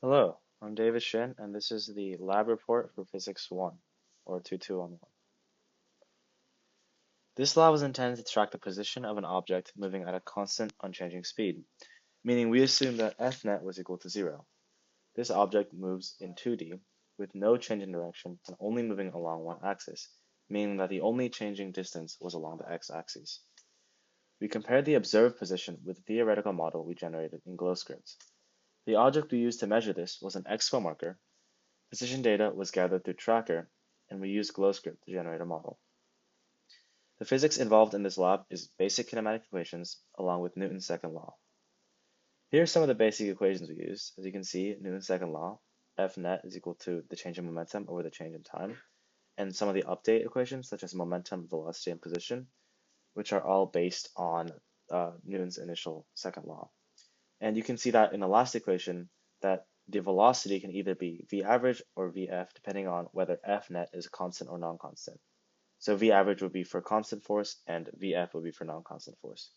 Hello, I'm David Shin, and this is the lab report for Physics 1, or 2211. This lab was intended to track the position of an object moving at a constant, unchanging speed, meaning we assume that F net was equal to 0. This object moves in 2D with no change in direction and only moving along one axis, meaning that the only changing distance was along the x-axis. We compared the observed position with the theoretical model we generated in GlowScript. The object we used to measure this was an expo marker. Position data was gathered through Tracker, and we used GlowScript to generate a model. The physics involved in this lab is basic kinematic equations along with Newton's second law. Here are some of the basic equations we used. As you can see, Newton's second law, F net is equal to the change in momentum over the change in time, and some of the update equations such as momentum, velocity, and position, which are all based on Newton's initial second law. And you can see that in the last equation that the velocity can either be v average or vf depending on whether f net is constant or non-constant. So v average would be for constant force and vf would be for non-constant force.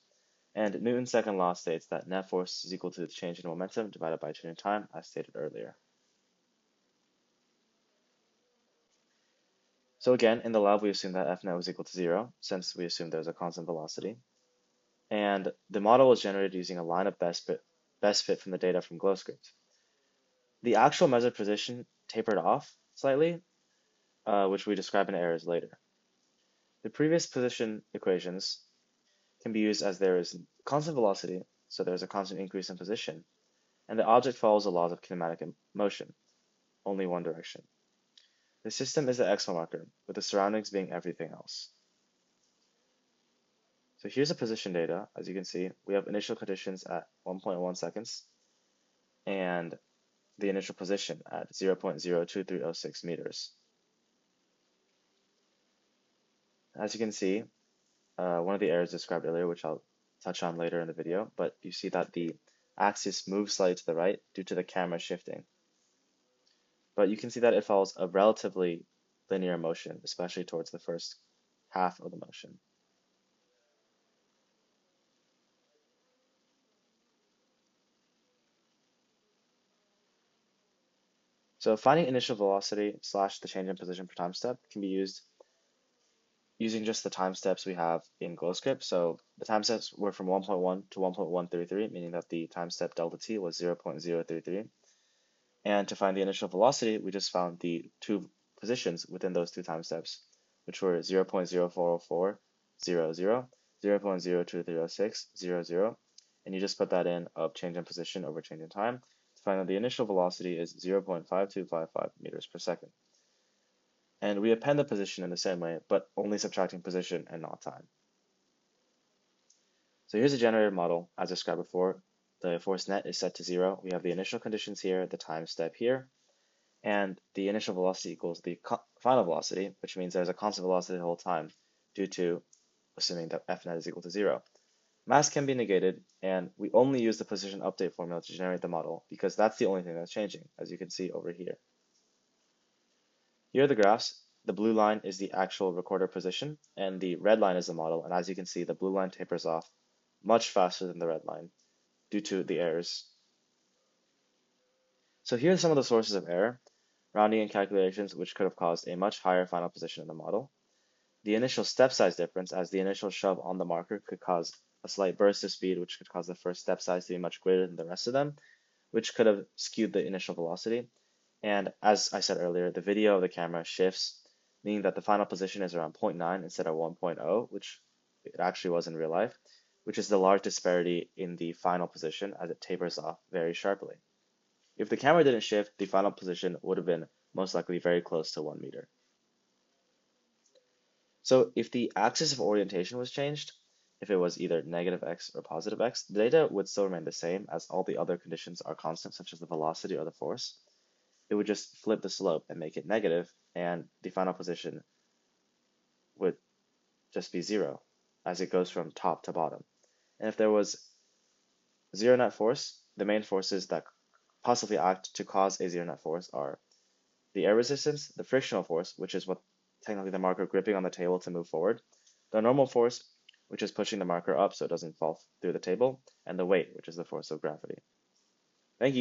And Newton's second law states that net force is equal to the change in momentum divided by change in time, as stated earlier. So again, in the lab, we assumed that f net was equal to 0, since we assumed there's a constant velocity. And the model was generated using a line of best fit from the data from GlowScript. The actual measured position tapered off slightly, which we describe in errors later. The previous position equations can be used as there is constant velocity, so there's a constant increase in position, and the object follows the laws of kinematic motion, only one direction. The system is the expo marker, with the surroundings being everything else. So here's the position data. As you can see, we have initial conditions at 1.1 seconds, and the initial position at 0.02306 meters. As you can see, one of the errors described earlier, which I'll touch on later in the video, but you see that the axis moves slightly to the right due to the camera shifting. But you can see that it follows a relatively linear motion, especially towards the first half of the motion. So finding initial velocity slash the change in position per time step can be used using just the time steps we have in GlowScript. So the time steps were from 1.1 to 1.133, meaning that the time step delta t was 0.033. And to find the initial velocity, we just found the two positions within those two time steps, which were 0.0404, 0, 0, 0.02306, 0, 0, and you just put that in of change in position over change in time to find that the initial velocity is 0.5255 meters per second. And we append the position in the same way, but only subtracting position and not time. So here's a generated model, as described before. The force net is set to 0. We have the initial conditions here, the time step here, and the initial velocity equals the final velocity, which means there's a constant velocity the whole time due to assuming that f net is equal to 0. Mass can be negated, and we only use the position update formula to generate the model because that's the only thing that's changing, as you can see over here. Here are the graphs. The blue line is the actual recorder position, and the red line is the model, and as you can see, the blue line tapers off much faster than the red line due to the errors. So here are some of the sources of error, rounding and calculations which could have caused a much higher final position in the model. The initial step size difference, as the initial shove on the marker could cause a slight burst of speed, which could cause the first step size to be much greater than the rest of them, which could have skewed the initial velocity. And as I said earlier, the video of the camera shifts, meaning that the final position is around 0.9 instead of 1.0, which it actually was in real life, which is the large disparity in the final position as it tapers off very sharply. If the camera didn't shift, the final position would have been most likely very close to 1 meter. So if the axis of orientation was changed, if it was either negative x or positive x, the data would still remain the same as all the other conditions are constant, such as the velocity or the force. It would just flip the slope and make it negative, and the final position would just be 0 as it goes from top to bottom. And if there was 0 net force, the main forces that possibly act to cause a 0 net force are the air resistance, the frictional force, which is what technically the marker gripping on the table to move forward, the normal force, which is pushing the marker up so it doesn't fall through the table, and the weight, which is the force of gravity. Thank you.